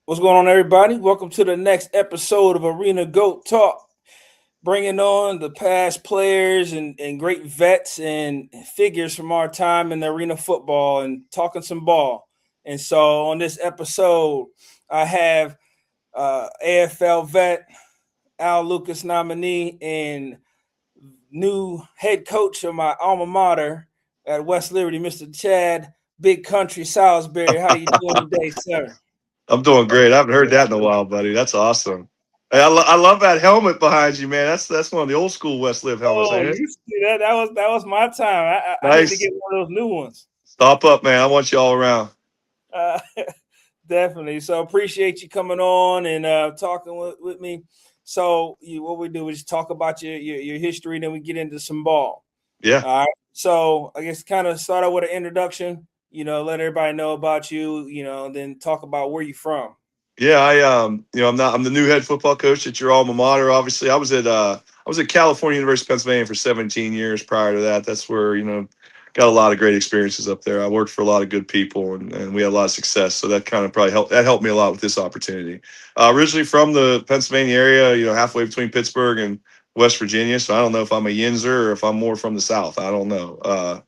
What's going on, everybody? Welcome to the next episode of Arena Goat Talk, bringing on the past players and great vets and figures from our time in the arena football and talking some ball. And so on this episode, I have AFL vet, Al Lucas nominee, and new head coach of my alma mater at West Liberty, Mr. Chad Big Country Salisbury. How you doing today, sir? I'm doing great. I haven't heard that in a while, buddy. That's awesome. Hey, I love that helmet behind you, man. That's one of the old school West Live helmets, Oh, ain't it? you see that? That was my time. I need to Nice. get one of those new ones. Stop up, man. I want you all around. Uh, definitely. So appreciate you coming on and talking with me. So what we do is talk about your history, then we get into some ball. Yeah. All right. So I guess kind of start out with an introduction. Let everybody know about you. And then talk about where you from. Yeah, I'm the new head football coach at your alma mater. Obviously, I was at California University, Pennsylvania for 17 years prior to that. That's where, got a lot of great experiences up there. I worked for a lot of good people and we had a lot of success. So that kind of probably helped me a lot with this opportunity. Originally from the Pennsylvania area, halfway between Pittsburgh and West Virginia. So I don't know if I'm a Yinzer or if I'm more from the South. I don't know.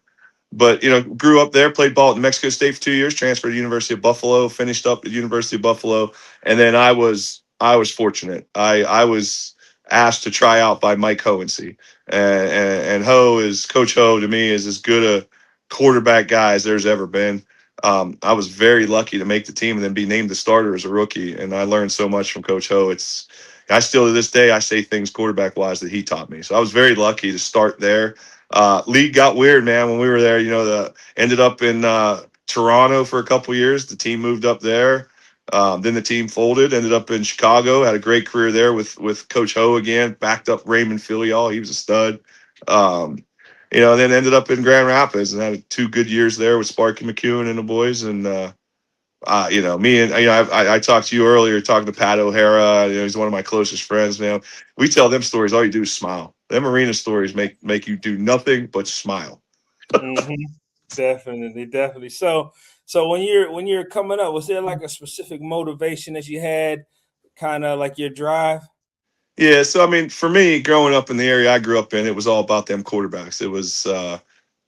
But grew up there, played ball at New Mexico State for 2 years, transferred to University of Buffalo, finished up at University of Buffalo, and then I was fortunate. I was asked to try out by Mike Hohensee, and Ho is Coach Ho to me is as good a quarterback guy as there's ever been. I was very lucky to make the team and then be named the starter as a rookie, and I learned so much from Coach Ho. I still to this day I say things quarterback wise that he taught me. So I was very lucky to start there. League got weird, man. When we were there, ended up in Toronto for a couple years. The team moved up there. Then the team folded. Ended up in Chicago. Had a great career there with Coach Ho again. Backed up Raymond Filial. He was a stud. Um, then ended up in Grand Rapids and had 2 good years there with Sparky McEwen and the boys. And me and I talked to you earlier, talking to Pat O'Hara. He's one of my closest friends. We tell them stories. All you do is smile. Them arena stories make you do nothing but smile. Hmm. Definitely, definitely. So when you're coming up, was there like a specific motivation that you had, kind of like your drive? Yeah, so I mean, for me, growing up in the area I grew up in, it was all about them quarterbacks. It was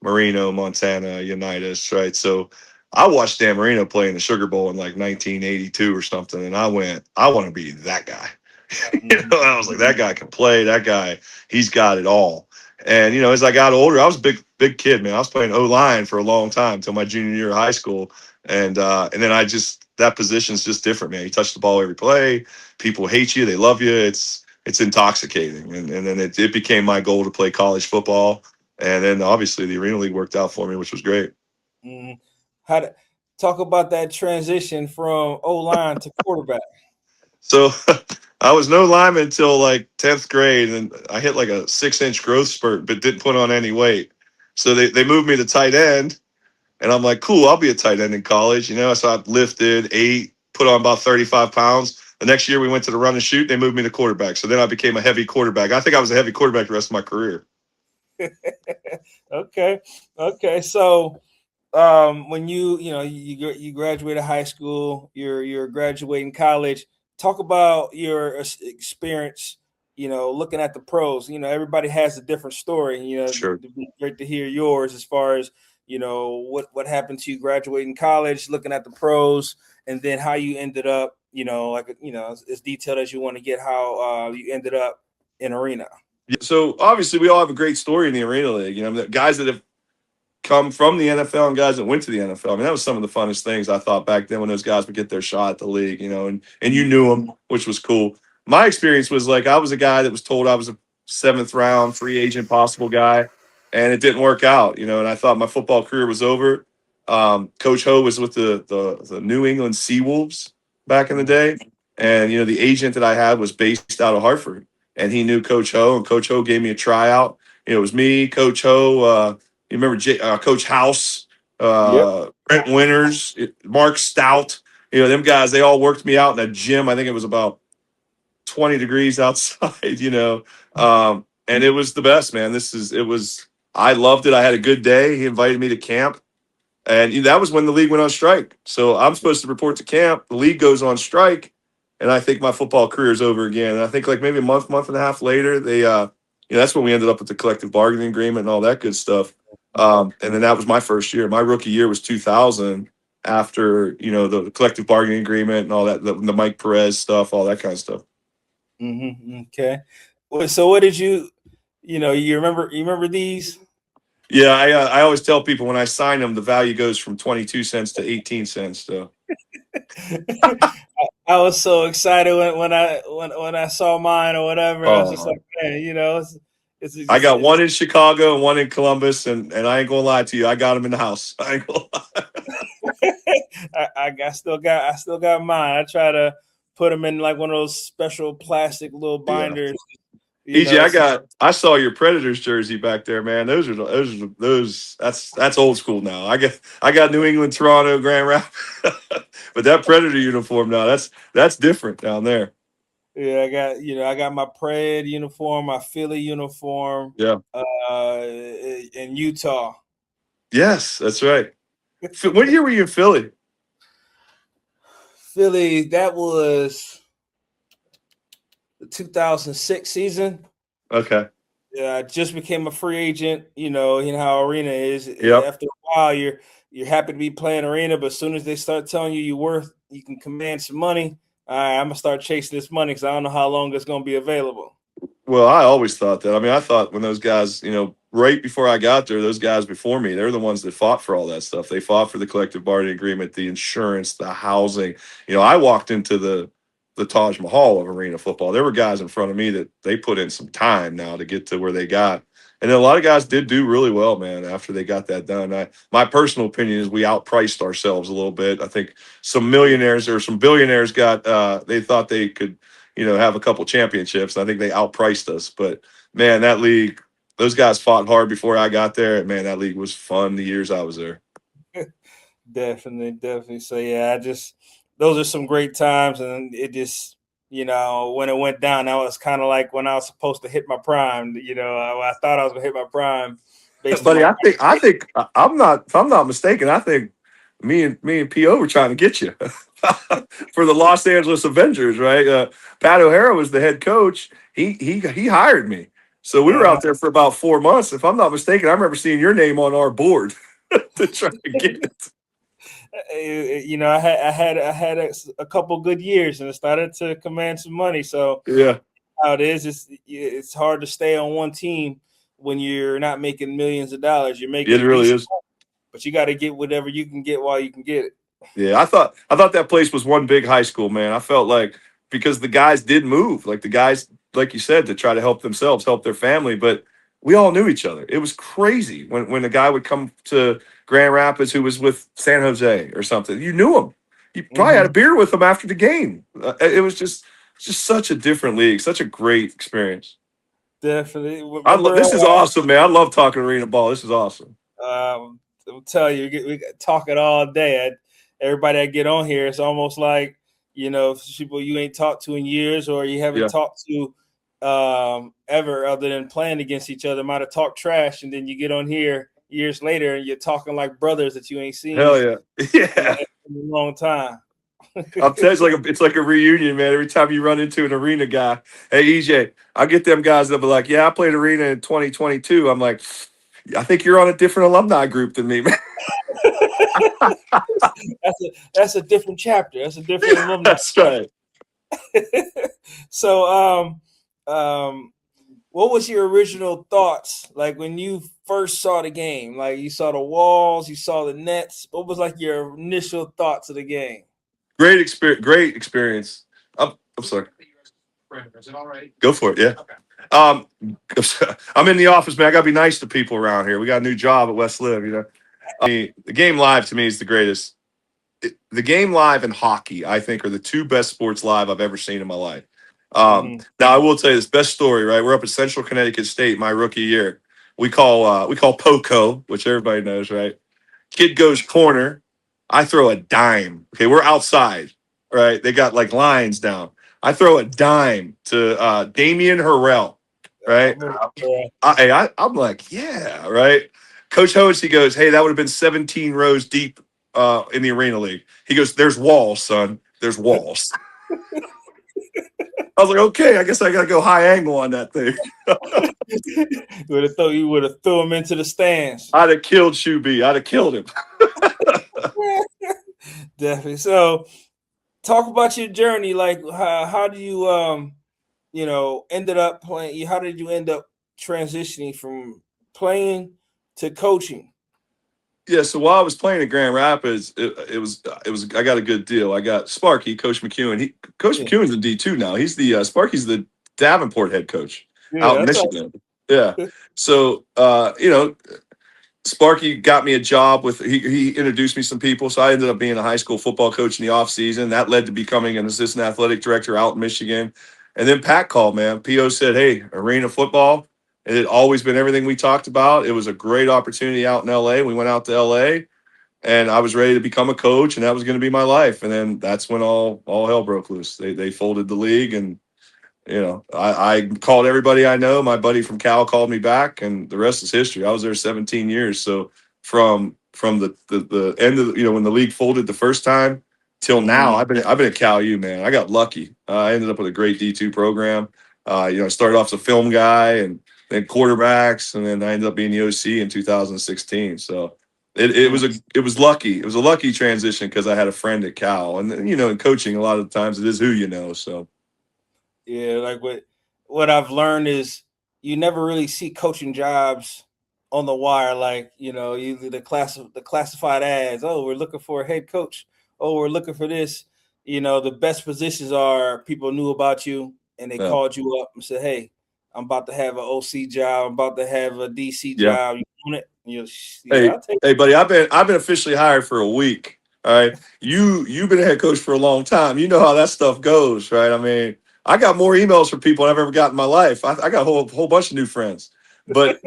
Marino, Montana, Unitas, right? So I watched Dan Marino play in the Sugar Bowl in like 1982 or something, and I went, I want to be that guy. Mhm. I was like, that guy can play. That guy, he's got it all. And as I got older, I was a big kid, man. I was playing O line for a long time until my junior year of high school, and then that position's just different, man. You touch the ball every play. People hate you. They love you. It's intoxicating. And then it became my goal to play college football. And then obviously the Arena League worked out for me, which was great. Mhm. How to talk about that transition from O line to quarterback? So I was no lineman until like 10th grade, and I hit like a 6-inch growth spurt, but didn't put on any weight. So they moved me to tight end, and I'm like, cool, I'll be a tight end in college, So I lifted, ate, put on about 35 pounds. The next year we went to the run and shoot. They moved me to quarterback. So then I became a heavy quarterback. I think I was a heavy quarterback the rest of my career. Okay, okay. So when you graduated high school, you're graduating college. Talk about your experience. Looking at the pros. Everybody has a different story. Sure. It'd be great to hear yours as far as what happened to you graduating college, looking at the pros, and then how you ended up. As detailed as you want to get how you ended up in arena. Yeah, so obviously we all have a great story in the Arena League. The guys that have come from the NFL and guys that went to the NFL. I mean, that was some of the funnest things I thought back then when those guys would get their shot at the league, and you knew them, which was cool. My experience was like I was a guy that was told I was a seventh round free agent possible guy, and it didn't work out, and I thought my football career was over. Coach Ho was with the New England Seawolves back in the day, and the agent that I had was based out of Hartford, and he knew Coach Ho, and Coach Ho gave me a tryout. It was me, Coach Ho. You remember Coach House, Yep. Brent Winters, Mark Stout. Them guys, they all worked me out in a gym. I think it was about 20 degrees outside. And it was the best, man. I loved it. I had a good day. He invited me to camp. And that was when the league went on strike. So I'm supposed to report to camp. The league goes on strike, and I think my football career is over again. And I think like maybe a month and a half later, that's when we ended up with the collective bargaining agreement and all that good stuff. And then that was my first year. My rookie year was 2000. After the collective bargaining agreement and all that, the Mike Perez stuff, all that kind of stuff. Okay. Well, so what did you remember? You remember these? Yeah, I always tell people when I sign them, the value goes from 22 cents to 18 cents. So I was so excited when I saw mine or whatever. I was just oh, like, man, I got it's one in Chicago and one in Columbus, and I ain't gonna lie to you, I got them in the house. I ain't gonna lie. I still got mine. I try to put them in like one of those special plastic little Yeah. binders. EJ, So, I saw your Predators jersey back there, man. Those. That's old school now. I got New England, Toronto, Grand Rapids, but that Predator uniform now, that's different down there. yeah, I got my Pred uniform, my Philly uniform, Yeah. in Utah. Yes, that's right. What year were you in Philly? Philly, that was the 2006 season. Okay. Yeah, I just became a free agent. You know how arena is. Yep. After a while, you're happy to be playing arena, but as soon as they start telling you you can command some money. All right, I'm gonna start chasing this money because I don't know how long it's gonna be available. Well, I always thought that. I mean, I thought when those guys, right before I got there, those guys before me, they're the ones that fought for all that stuff. They fought for the collective bargaining agreement, the insurance, the housing. I walked into the Taj Mahal of arena football. There were guys in front of me that they put in some time now to get to where they got. And then a lot of guys did do really well, man, after they got that done. My personal opinion is we outpriced ourselves a little bit. I think some millionaires or some billionaires they thought they could have a couple championships. I think they outpriced us. But man, that league, those guys fought hard before I got there. And man, that league was fun the years I was there. Definitely, definitely. So yeah, those are some great times, and it just when it went down, that was kind of like when I was supposed to hit my prime. I thought I was gonna hit my prime based on Buddy, my. I think I'm not if I'm not mistaken, I think me and PO were trying to get you for the Los Angeles Avengers, right? Pat O'Hara was the head coach. He hired me. So we were out there for about 4 months. If I'm not mistaken, I remember seeing your name on our board to try to get it. I had a couple good years, and it started to command some money. So Yeah, how it is, it's hard to stay on one team when you're not making millions of dollars. You're it making really decent, is. but you got to get whatever you can get while you can get it. Yeah, I thought that place was one big high school, man. I felt like because the guys did move, like the guys, like you said, to try to help themselves, help their family, but we all knew each other. It was crazy when a guy would come to Grand Rapids who was with San Jose or something. You knew him. You probably had a Mm-hmm. beer with him after the game. It was just such a different league, such a great experience. Definitely. Remember, This is awesome, man. I love talking arena ball. This is awesome. I'll tell you, we talk it all day. Everybody I get on here, it's almost like people you ain't talked to in years, or you haven't Yeah. talked to ever, other than playing against each other. Might have talked trash, and then you get on here years later, and you're talking like brothers that you ain't Hell seen yeah. in a, Yeah. in a long time. I'm telling you, it's like a reunion, man. Every time you run into an arena guy, hey EJ, I get them guys that be like, yeah, I played arena in 2022. I'm like, I think you're on a different alumni group than me, man. That's a different chapter. That's a different alumni. That's right. So, what was your original thoughts like when you first saw the game? Like you saw the walls, you saw the nets. What was like your initial thoughts of the game? Great experience. Great experience. I'm sorry. Is it all right? Go for it. Yeah. Um, I'm in the office, man. I gotta be nice to people around here. We got a new job at West Live. The game live to me is the greatest. The game live and hockey, I think, are the two best sports live I've ever seen in my life. Mm-hmm. Now, I will tell you this best story. Right, we're up at Central Connecticut State my rookie year. We call Poco, which everybody knows. Right, kid goes corner. I throw a dime. Okay, we're outside. Right, they got like lines down. I throw a dime to Damian Harrell. I Right, remember, I'm like, yeah, right. Coach Hodes, he goes, hey, that would have been 17 rows deep in the Arena League. He goes, there's walls, son. There's walls. I was like, okay, I guess I got to go high angle on that thing. You would have threw him into the stands. I'd have killed Shuby. I'd have killed him. Definitely. So, talk about your journey. Like, how do you ended up playing? How did you end up transitioning from playing to coaching? Yeah, so while I was playing at Grand Rapids, it was I got a good deal. I got Sparky, Coach McEwen. Coach Yeah, McEwen's in D2 now. He's the Sparky's the Davenport head coach out yeah, in that's Michigan. Yeah. all. So Sparky got me a job with he introduced me some people. So I ended up being a high school football coach in the off season. That led to becoming an assistant athletic director out in Michigan. And then Pat called, man. PO said, hey, arena football. It had always been everything we talked about. It was a great opportunity out in LA. We went out to LA and I was ready to become a coach, and that was going to be my life. And then that's when all hell broke loose. They folded the league, and I called everybody I know. My buddy from Cal called me back, and the rest is history. I was there 17 years. So from the end of when the league folded the first time till now, Mhm. I've been at Cal U, man. I got lucky. I ended up with a great D2 program. I started off as a film guy and then quarterbacks, and then I ended up being the OC in 2016. So it was lucky. It was a lucky transition because I had a friend at Cal, and in coaching, a lot of times it is who you know. So. Yeah, like what I've learned is you never really see coaching jobs on the wire. Like usually the classified ads. Oh, we're looking for a head coach. Oh, we're looking for this. The best positions are people knew about you and they Yeah. called you up and said, "Hey, I'm about to have an OC job. I'm about to have a DC Yeah. job. You want it?" And yeah, Hey, I'll take hey, buddy, I've been officially hired for a week. All right. You've been a head coach for a long time. You know how that stuff goes, right? I mean, I got more emails from people than I've ever got in my life. I got a whole bunch of new friends. But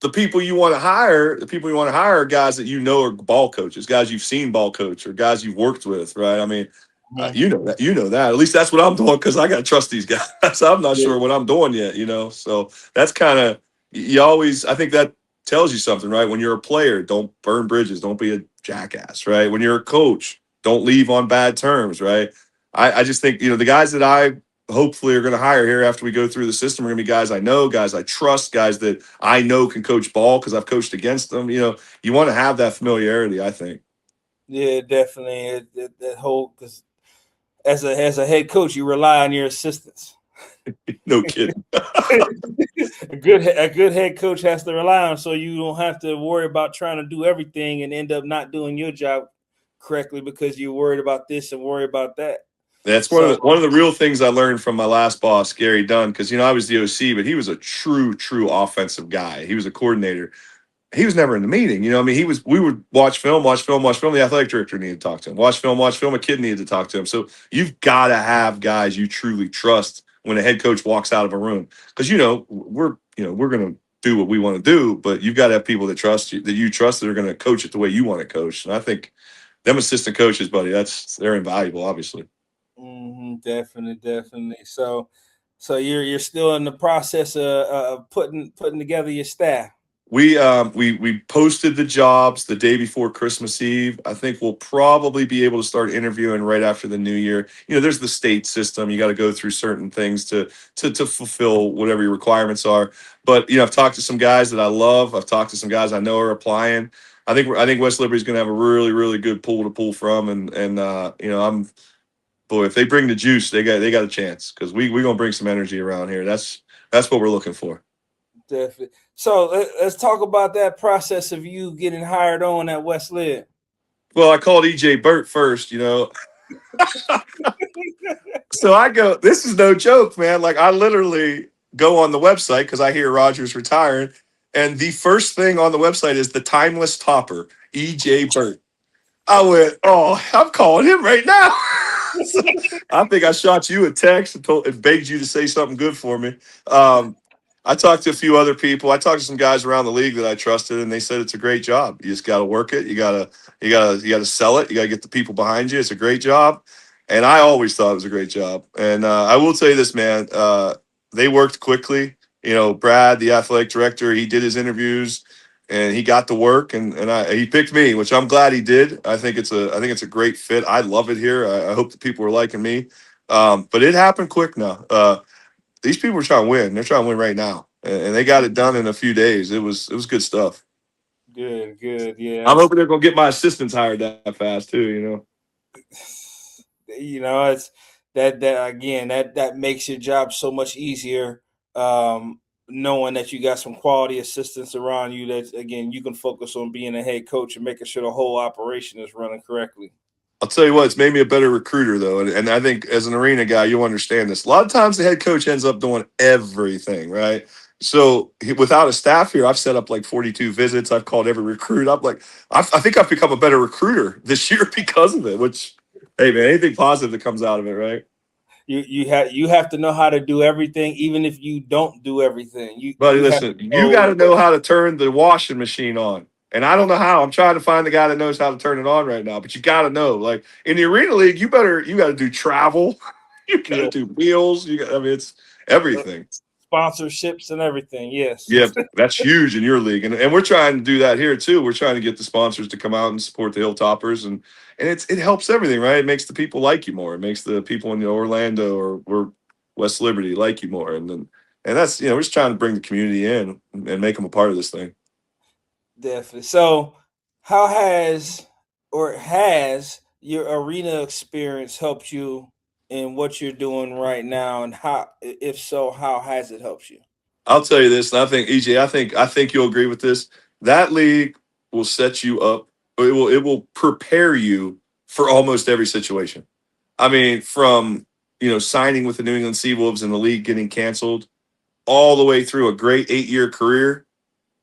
the people you want to hire, are guys that you know are ball coaches, guys you've seen ball coach or guys you've worked with, right? I mean, it. you know that. At least that's what I'm doing because I got to trust these guys. I'm not Yeah, sure what I'm doing yet, So that's kind of you always. I think that tells you something, right? When you're a player, don't burn bridges, don't be a jackass, right? When you're a coach, don't leave on bad terms, right? I just think the guys that I hopefully are going to hire here after we go through the system are going to be guys I know, guys I trust, guys that I know can coach ball because I've coached against them. You want to have that familiarity, I think. yeah, definitely. That whole because as a head coach, you rely on your assistants. No kidding. A good head coach has to rely on, so you don't have to worry about trying to do everything and end up not doing your job correctly because you're worried about this and worried about that. That's So one of the real things I learned from my last boss, Gary Dunn, because I was the OC, but he was a true offensive guy. He was a coordinator. He was never in the meeting. I mean, we would watch film, watch film, watch film. The athletic director needed to talk to him. Watch film, watch film. A kid needed to talk to him. So you've got to have guys you truly trust when a head coach walks out of a room. Because we're gonna do what we want to do, but you've got to have people that trust you, that you trust that are gonna coach it the way you want to coach. And I think them assistant coaches, buddy, they're invaluable, obviously. definitely. So you're still in the process of putting together your staff. We posted the jobs the day before Christmas Eve. I think we'll probably be able to start interviewing right after the new year. There's the state system. You got to go through certain things to fulfill whatever your requirements are. But I've talked to some guys that I love. I've talked to some guys I know are applying. I think West Liberty is going to have a really good pool to pull from, and I'm boy, if they bring the juice, they got a chance because we gonna bring some energy around here. That's what we're looking for. Definitely. So let's talk about that process of you getting hired on at West Lib. Well, I called EJ Burt first. So I go, this is no joke, man. Like I literally go on the website because I hear Rogers retiring, and the first thing on the website is the timeless topper, EJ Burt. I went, oh, I'm calling him right now. So I think I shot you a text and begged you to say something good for me. I talked to a few other people. I talked to some guys around the league that I trusted, and they said it's a great job. You just got to work it. You gotta sell it. You got to get the people behind you. It's a great job, and I always thought it was a great job. And I will tell you this, man. They worked quickly. Brad, the athletic director, he did his interviews. and he got to work, and he picked me, which I'm glad he did. I think it's a great fit. I love it here. I hope the people are liking me. But it happened quick now. These people are trying to win. They're trying to win right now, and they got it done in a few days. It was good stuff. Good, good. I'm Yeah. hoping they're gonna get my assistants hired that fast too. It's that again that makes your job so much easier. Um, Knowing that you got some quality assistants around you, that again you can focus on being a head coach and making sure the whole operation is running correctly. I'll tell you what, it's made me a better recruiter though, and I think as an arena guy, you'll understand this. A lot of times, the head coach ends up doing everything, right? So without a staff here, I've set up like 42 visits. I've called every recruit. I'm like, I think I've become a better recruiter this year because of it. Which, hey man, anything positive that comes out of it, right? You have to know how to do everything, even if you don't do everything. You Buddy, you have listen, to you got know. to know how to turn the washing machine on. And I don't know how. I'm trying to find the guy that knows how to turn it on right now. But you got to know. Like in the arena league, you got to do travel. You got to Yeah, do meals. I mean, it's everything. sponsorships and everything. Yes. Yeah, that's huge in your league. And we're trying to do that here too. We're trying to get the sponsors to come out and support the Hilltoppers. And it helps everything, right? It makes the people like you more. It makes the people in Orlando or West Liberty like you more. And that's, we're just trying to bring the community in and make them a part of this thing. Definitely. So, how has your arena experience helped you in what you're doing right now, and how, if so, how has it helped you? I'll tell you this, and I think EJ, I think you'll agree with this. That league will set you up. It will prepare you for almost every situation. I mean, from signing with the New England Seawolves and the league getting canceled, all the way through a great 8-year career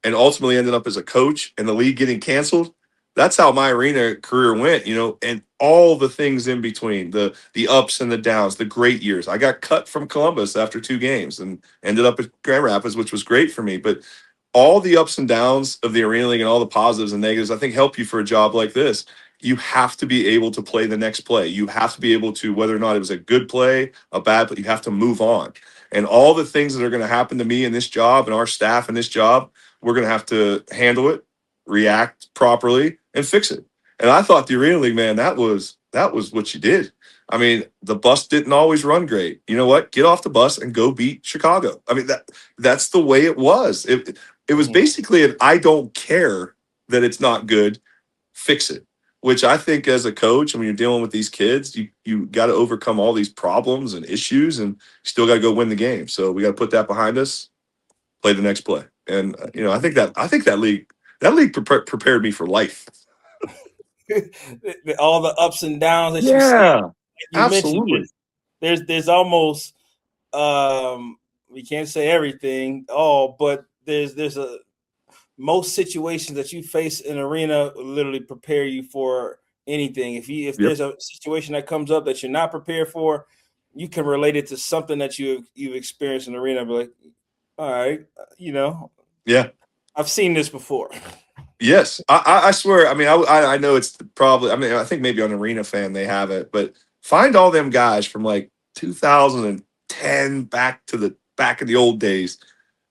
and ultimately ended up as a coach and the league getting canceled. That's how my arena career went, and all the things in between, the ups and the downs, the great years. I got cut from Columbus after 2 games and ended up at Grand Rapids, which was great for me. But all the ups and downs of the arena league and all the positives and negatives, I think help you for a job like this. You have to be able to play the next play. You have to be able to, whether or not it was a good play, a bad play, you have to move on. And all the things that are going to happen to me in this job and our staff in this job, we're going to have to handle it, react properly, and fix it. And I thought the Arena League, man, that was what you did. I mean, the bus didn't always run great. You know what? Get off the bus and go beat Chicago. I mean, that's the way it was. It was Mhm. basically an I don't care that it's not good, fix it. Which I think as a coach, and when you're dealing with these kids, you got to overcome all these problems and issues, and you still got to go win the game. So we got to put that behind us, play the next play. And I think that league prepared me for life. All the ups and downs that you see, Yeah, like you mentioned, absolutely. there's almost, we can't say everything all, but there's a most situations that you face in arena literally prepare you for anything. If Yep. there's a situation that comes up that you're not prepared for, you can relate it to something that you've experienced in the arena. Be like, all right, Yeah. I've seen this before. Yes. I swear. I mean, I know it's probably. I mean, I think maybe on Arena Fan they have it, but find all them guys from like 2010 back in the old days.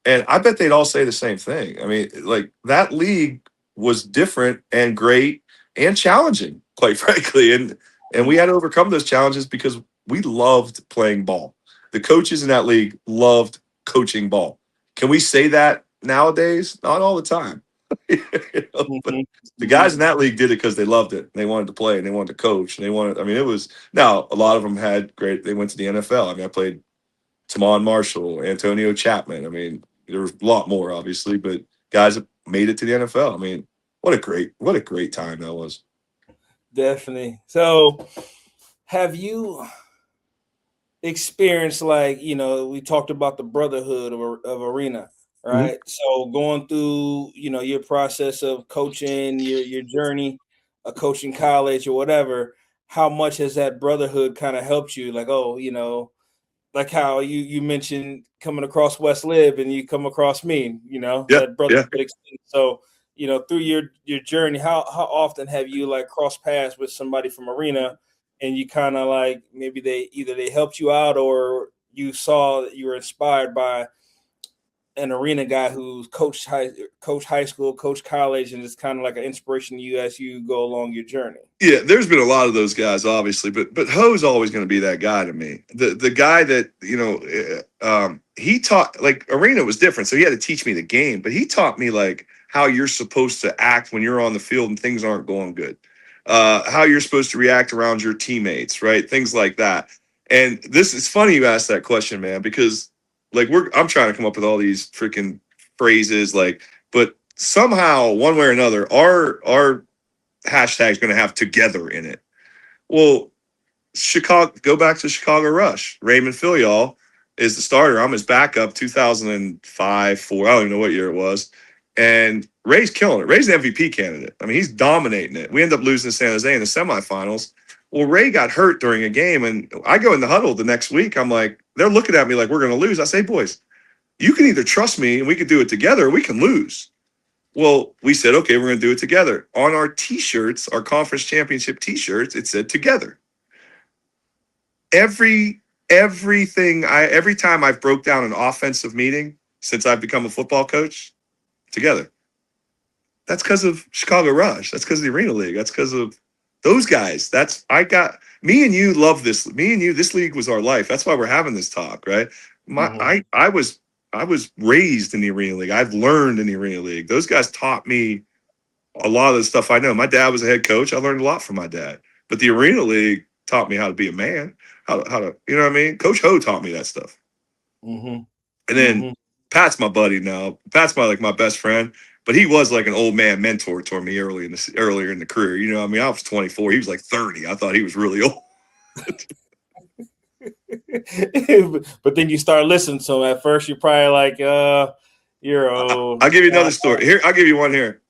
And I bet they'd all say the same thing. I mean, like that league was different and great and challenging, quite frankly. And we Mhm. had to overcome those challenges because we loved playing ball. The coaches in that league loved coaching ball. Can we say that nowadays? Not all the time. But Mhm. the guys Mhm. in that league did it because they loved it. They wanted to play and they wanted to coach and they wanted. I mean, it was now a lot of them had great. They went to the NFL. I mean, I played Tamon Marshall, Antonio Chapman. I mean, there was a lot more, obviously, but guys that made it to the NFL. I mean, what a great time that was. Definitely. So, have you experience, like, we talked about the brotherhood of arena, Mhm. right? So going through your process of coaching, your journey, a coaching college or whatever, how much has that brotherhood kind of helped you? Like, oh, like how you mentioned coming across West Lib and you come across me, Yeah, that brotherhood yeah. extended. So through your journey, how often have you like crossed paths with somebody from arena, and you kind of like maybe they helped you out, or you saw that you were inspired by an arena guy who's coach high school, coach college, and it's kind of like an inspiration to you as you go along your journey. Yeah, there's been a lot of those guys, obviously, but Ho's always going to be that guy to me. The guy that he taught, like, Arena was different, so he had to teach me the game, but he taught me like how you're supposed to act when you're on the field and things aren't going good, how you're supposed to react around your teammates, right? Things like that. And this is funny you asked that question, man, because like I'm trying to come up with all these freaking phrases, like, but somehow one way or another, our hashtag's going to have together in it. Well, Chicago, go back to Chicago Rush. Raymond Filial is the starter. I'm his backup, 2005, 4. I don't even know what year it was. And Ray's killing it. Ray's an MVP candidate. I mean, he's dominating it. We end up losing to San Jose in the semifinals. Well, Ray got hurt during a game, and I go in the huddle the next week. I'm like, they're looking at me like we're going to lose. I say, boys, you can either trust me and we can do it together, or we can lose. Well, we said, okay, we're going to do it together. On our T-shirts, our conference championship T-shirts, it said together. Every time I've broke down an offensive meeting since I've become a football coach, together. That's because of Chicago Rush. That's because of the Arena League. That's because of those guys. Me and you love this. Me and you, this league was our life. That's why we're having this talk, right? I was raised in the Arena League. I've learned in the Arena League. Those guys taught me a lot of the stuff I know. My dad was a head coach. I learned a lot from my dad. But the Arena League taught me how to be a man, how to, you know what I mean? Coach Ho taught me that stuff. Mm-hmm. And then Pat's my buddy now. Pat's my best friend. But he was like an old man mentor toward me earlier in the career. You know what I mean? I was 24. He was like 30. I thought he was really old. But then you start listening to him. At first, you're probably like, you're old. I'll give you another story. Here, I'll give you one here.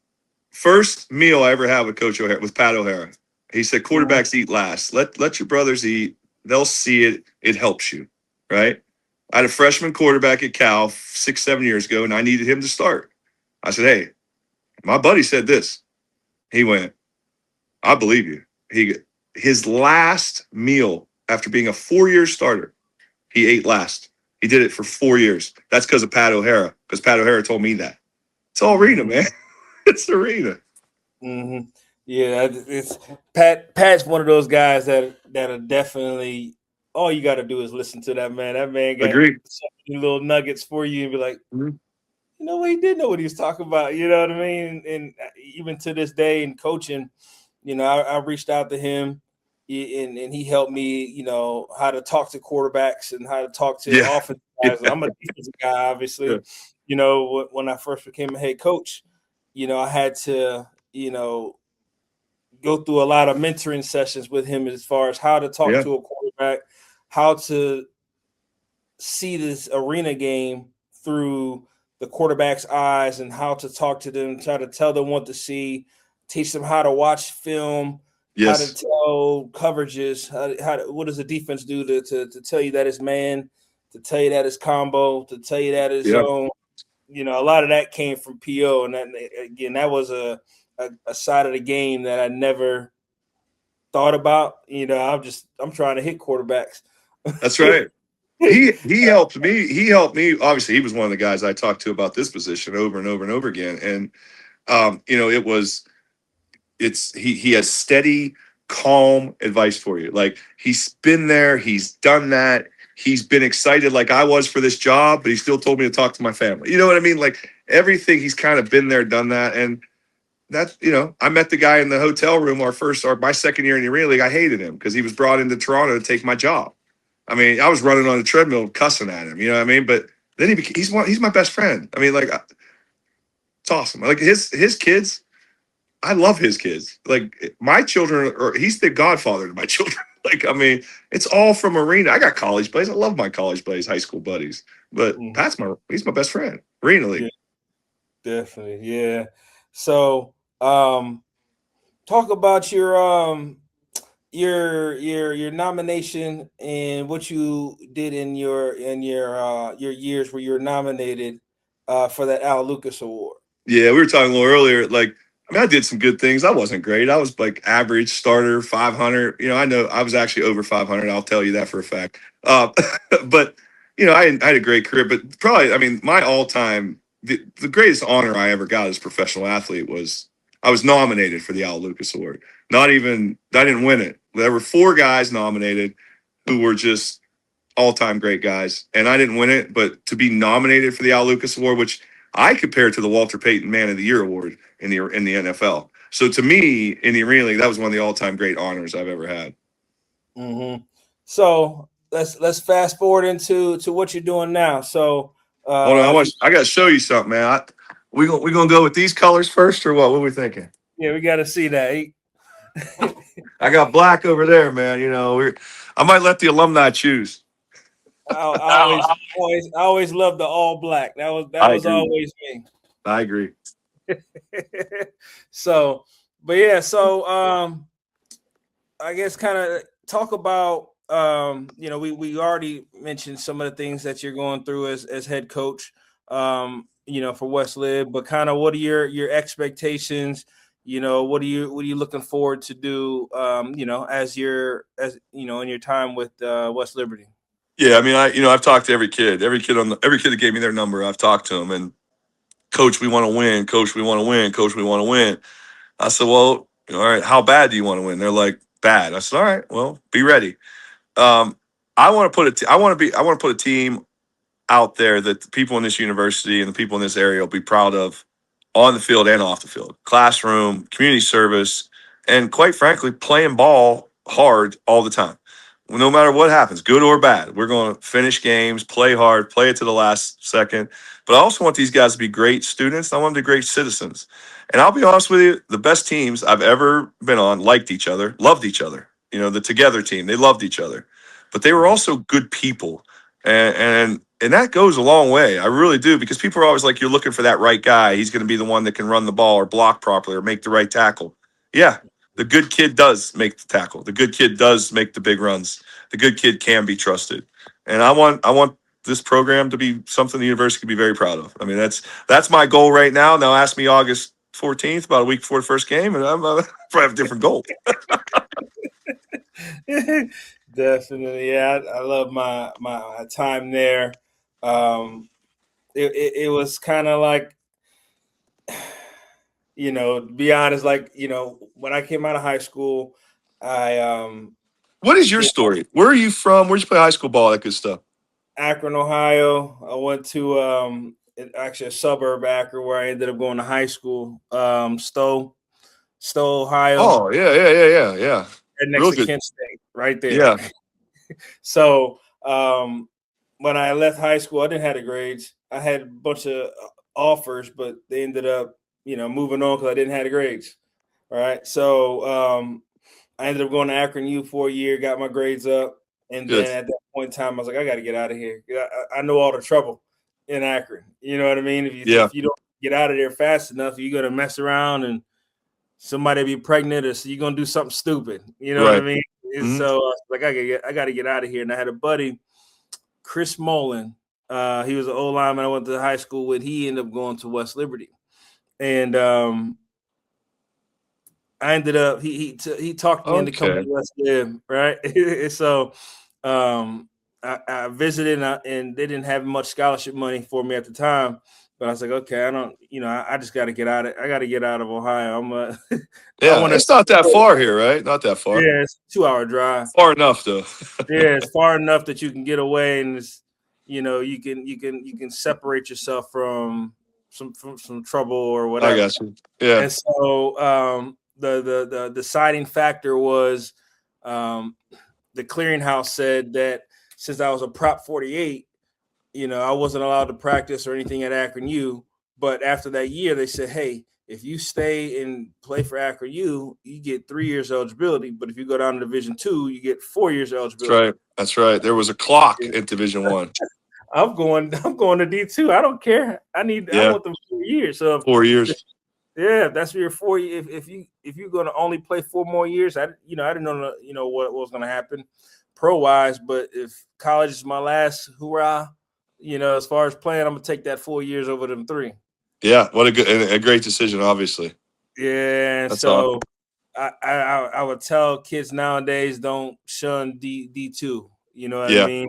First meal I ever had with Coach O'Hara, with Pat O'Hara. He said, quarterbacks eat last. Let your brothers eat. They'll see it. It helps you, right? I had a freshman quarterback at Cal 6-7 years ago, and I needed him to start. I said, hey, my buddy said this. He went, I believe you. His last meal after being a 4-year starter, he ate last. He did it for 4 years. That's because of Pat O'Hara, because Pat O'Hara told me that. It's all Arena, man. It's Arena. Mm-hmm. Yeah, it's Pat's one of those guys that are definitely, all you got to do is listen to that man. That man got so many little nuggets for you and be like, you know what, he did know what he was talking about. You know what I mean? And even to this day in coaching, you know, I reached out to him and he helped me, you know, how to talk to quarterbacks and how to talk to offensive guys. I'm a defensive guy, obviously. Yeah. You know, when I first became a head coach, you know, I had to, you know, go through a lot of mentoring sessions with him as far as how to talk to a quarterback, how to see this Arena game through the quarterback's eyes and how to talk to them, try to tell them what to see, teach them how to watch film, how to tell coverages, what does the defense do to tell you that it's man, to tell you that it's combo, to tell you that it's zone. You know, a lot of that came from PO, and that was a side of the game that I never thought about. You know, I'm trying to hit quarterbacks. That's right. He helped me. He helped me. Obviously, he was one of the guys I talked to about this position over and over and over again. And you know, he has steady, calm advice for you. Like, he's been there, he's done that. He's been excited like I was for this job, but he still told me to talk to my family. You know what I mean? Like, everything, he's kind of been there, done that. And that's, you know, I met the guy in the hotel room my second year in the Arena League. I hated him because he was brought into Toronto to take my job. I mean, I was running on the treadmill cussing at him, you know what I mean? But then he's my best friend. I mean, like, it's awesome. Like, his kids, I love his kids. Like, my children, he's the godfather to my children. Like, I mean, it's all from Arena. I got college buddies. I love my college buddies, high school buddies. But he's my best friend. Arena League. Yeah, definitely, yeah. So, talk about your nomination and what you did in your years where you were nominated for that Al Lucas Award. Yeah, we were talking a little earlier. Like, I mean, I did some good things. I wasn't great. I was like average starter, 500. You know I was actually over 500. I'll tell you that for a fact. But I had a great career, but probably, I mean, my all time, the greatest honor I ever got as a professional athlete was I was nominated for the Al Lucas Award. Not even, I didn't win it. There were four guys nominated who were just all time great guys, and I didn't win it, but to be nominated for the Al Lucas Award, which I compare to the Walter Payton Man of the Year award in the NFL. So to me, in the Arena League, that was one of the all time great honors I've ever had. Mm-hmm. So let's fast forward into what you're doing now. So Hold on, if you, I got to show you something, man. We gonna go with these colors first, or what? What are we thinking? yeah, we got to see that. I got black over there, man. I might let the alumni choose. I always loved the all black. That I was agree. always me. I agree. So, but yeah, so I guess kind of talk about we already mentioned some of the things that you're going through as head coach for West Lib, but kind of what are your expectations? What are you looking forward to do as in your time with West Liberty? Yeah, I mean, I've talked to every kid that gave me their number. I've talked to them, and coach, we want to win. Coach, we want to win. Coach, we want to win. I said, well, all right, how bad do you want to win? They're like, bad. I said, all right, well, be ready. Um, I want to put a team out there that the people in this university and the people in this area will be proud of on the field and off the field. Classroom, community service, and quite frankly, playing ball hard all the time. No matter what happens, good or bad, we're going to finish games, play hard, play it to the last second. But I also want these guys to be great students. I want them to be great citizens. And I'll be honest with you, the best teams I've ever been on liked each other, loved each other. The Together team, they loved each other. But they were also good people. And that goes a long way. I really do, because people are always like, you're looking for that right guy. He's going to be the one that can run the ball or block properly or make the right tackle. Yeah, the good kid does make the tackle. The good kid does make the big runs. The good kid can be trusted. And I want this program to be something the university can be very proud of. I mean, that's my goal right now. Now ask me August 14th, about a week before the first game, and I'm probably have a different goal. Definitely, yeah. I love my time there. It was kind of like, to be honest, like when I came out of high school, I What is your came story? Where are you from? Where'd you play high school ball? That good stuff. Akron, Ohio. I went to actually a suburb of Akron where I ended up going to high school. Stowe, Ohio, Oh yeah. right next Real to good. Kent State, right there. Yeah, So when I left high school, I didn't have the grades. I had a bunch of offers, but they ended up, moving on because I didn't have the grades. All right. So I ended up going to Akron U for a year, got my grades up. And good. then at that point in time, I was like, I got to get out of here. I know all the trouble in Akron. You know what I mean? Yeah, If you don't get out of there fast enough, you're going to mess around and somebody be pregnant, or so you're going to do something stupid. You know what I right. mean? And Hmm. so I was like, I got to get out of here. And I had a buddy, Chris Mullen. He was an old lineman I went to high school with. He ended up going to West Liberty. And I ended up he talked me into coming Okay. to West Lib, right? So I visited and they didn't have much scholarship money for me at the time. But I was like, okay, I don't, I just got to get out of. I got to get out of Ohio. I Yeah, want to. it's not that far here, right? Not that far. Yeah, it's a 2 hour drive. Far enough though. Yeah, it's far enough that you can get away, and it's, you can separate yourself from some trouble or I whatever. got you. Yeah. And so the deciding factor was the clearinghouse said that since I was a Prop 48, I wasn't allowed to practice or anything at Akron U. But after that year, they said, hey, if you stay and play for Akron U, you get 3 years eligibility. But if you go down to Division II, you get 4 years That's eligibility. right. That's right. There was a clock in Division One. I'm going to D2. I don't care. I Yeah, want them 4 years. So 4 years. yeah, that's your 4 year. If you're gonna only play 4 more years, I didn't know what was gonna happen pro wise, but if college is my last hoorah, as far as playing, I'm gonna take that 4 years over them three. Yeah, what a great decision. Obviously, Yeah, that's awesome. so I would tell kids nowadays don't shun D2. You know what I Yeah, mean?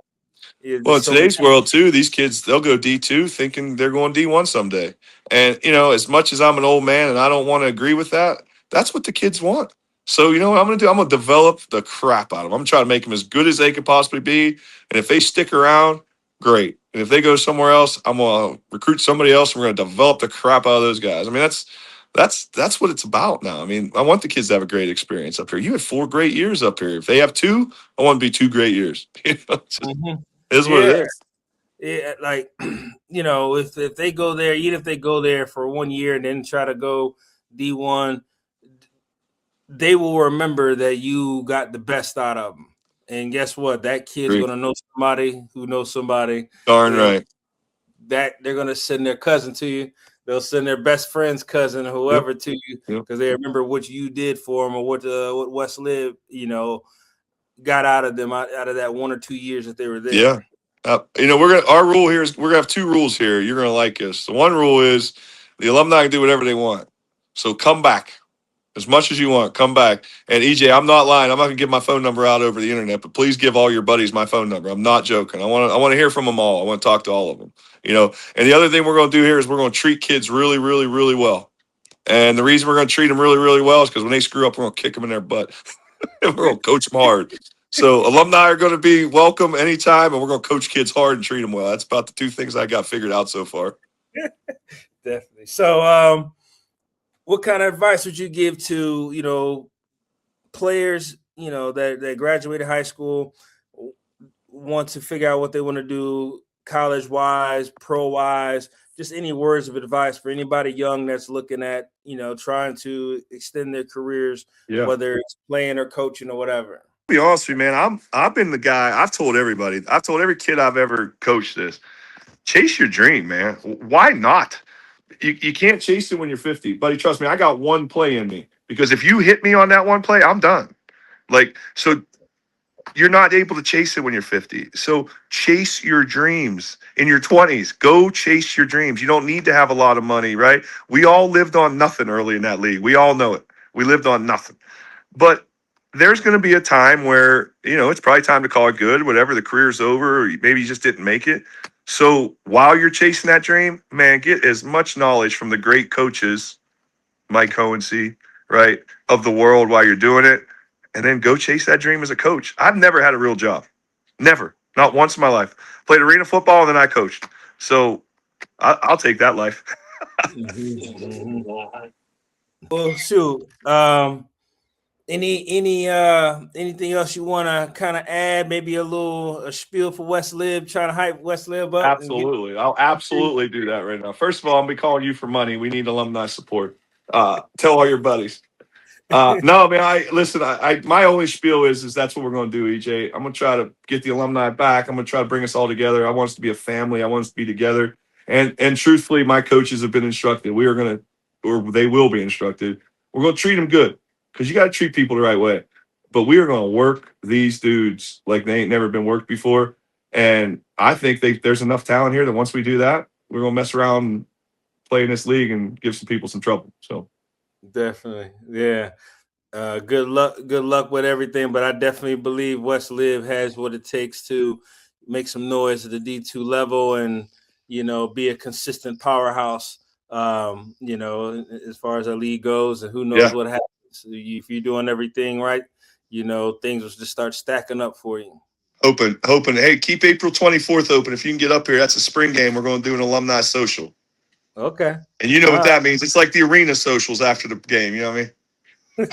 Well, in There's so many. today's world too, these kids they'll go D2 thinking they're going D1 someday. And as much as I'm an old man and I don't want to agree with that, that's what the kids want. So you know what I'm going to do? I'm going to develop the crap out of them. I'm going to try to make them as good as they could possibly be. And if they stick around, great. And if they go somewhere else, I'm going to recruit somebody else. And we're going to develop the crap out of those guys. I mean, that's what it's about now. I mean, I want the kids to have a great experience up here. You had 4 great years up here. If they have 2, I want to be 2 great years. It's just, Mhm. it is what it Yeah. is. Yeah, like if they go there, even if they go there for 1 year and then try to go D1, they will remember that you got the best out of them. And guess what? That kid's Agree. gonna know somebody who knows somebody, Darn and right. that they're gonna send their cousin to you. They'll send their best friend's cousin or Yep. whoever to you Yep. because they remember what you did for them or what West Lib, got out of them out of that 1 or 2 years that they were there. Yeah. Our rule here is we're gonna have 2 rules here. You're gonna like this. The one rule is the alumni can do whatever they want. So come back as much as you want. Come back. And EJ, I'm not lying. I'm not gonna give my phone number out over the internet, but please give all your buddies my phone number. I'm not joking. I want to hear from them all. I want to talk to all of them. And the other thing we're gonna do here is we're gonna treat kids really, really, really well. And the reason we're gonna treat them really, really well is because when they screw up, we're gonna kick them in their butt. And we're gonna coach them hard. So alumni are going to be welcome anytime, and we're going to coach kids hard and treat them well. That's about the 2 things I got figured out so far. Definitely. So, what kind of advice would you give to players that graduated high school, want to figure out what they want to do college wise, pro wise? Just any words of advice for anybody young that's looking at trying to extend their careers, Yeah. whether it's playing or coaching or whatever. To be honest with you, man, I've been the guy. I've told everybody. I've told every kid I've ever coached this. Chase your dream, man. Why not? You can't chase it when you're 50, buddy. Trust me, I got one play in me. Because if you hit me on that one play, I'm done. So you're not able to chase it when you're 50. So chase your dreams in your 20s. Go chase your dreams. You don't need to have a lot of money, right? We all lived on nothing early in that league. We all know it. We lived on nothing. But there's going to be a time where, it's probably time to call it good, whatever, the career's over, or maybe you just didn't make it. So while you're chasing that dream, man, get as much knowledge from the great coaches, Mike Cohensey, right, of the world while you're doing it, and then go chase that dream as a coach. I've never had a real job. Never. Not once in my life. Played arena football, and then I coached. So I'll take that life. Well, shoot. Anything else you want to kind of add? Maybe a spiel for West Lib, trying to hype West Lib up. Absolutely. I'll absolutely do that right now. First of all, I'm be calling you for money. We need alumni support. Tell all your buddies. No, man. I my only spiel is that's what we're going to do, EJ. I'm going to try to get the alumni back. I'm going to try to bring us all together. I want us to be a family. I want us to be together. And truthfully, my coaches have been instructed. They will be instructed. We're going to treat them good because you got to treat people the right way. But we are going to work these dudes like they ain't never been worked before. And I think there's enough talent here that once we do that, we're going to mess around and play in this league and give some people some trouble. So Definitely, yeah. Good luck with everything, but I definitely believe West Lib has what it takes to make some noise at the D2 level and be a consistent powerhouse. As far as our league goes, and who knows what happens if you're doing everything right. Things will just start stacking up for you. Hoping. Hey, keep April 24th open. If you can get up here, that's a spring game. We're going to do an alumni social. Okay. And you know what that means. It's like the arena socials after the game. You know what I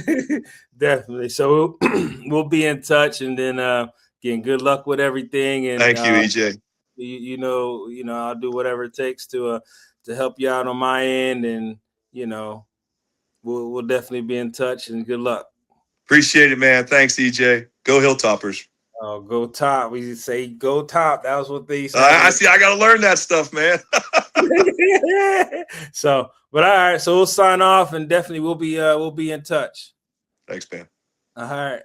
mean? Definitely. So we'll be in touch, and then again, good luck with everything. And thank you, EJ. I'll do whatever it takes to help you out on my end, and we'll definitely be in touch. And good luck. Appreciate it, man. Thanks, EJ. Go Hilltoppers. Oh, go top. We say go top. That was what they said. I see. I got to learn that stuff, man. So, but all right. So we'll sign off, and definitely we'll be in touch. Thanks, man. All right.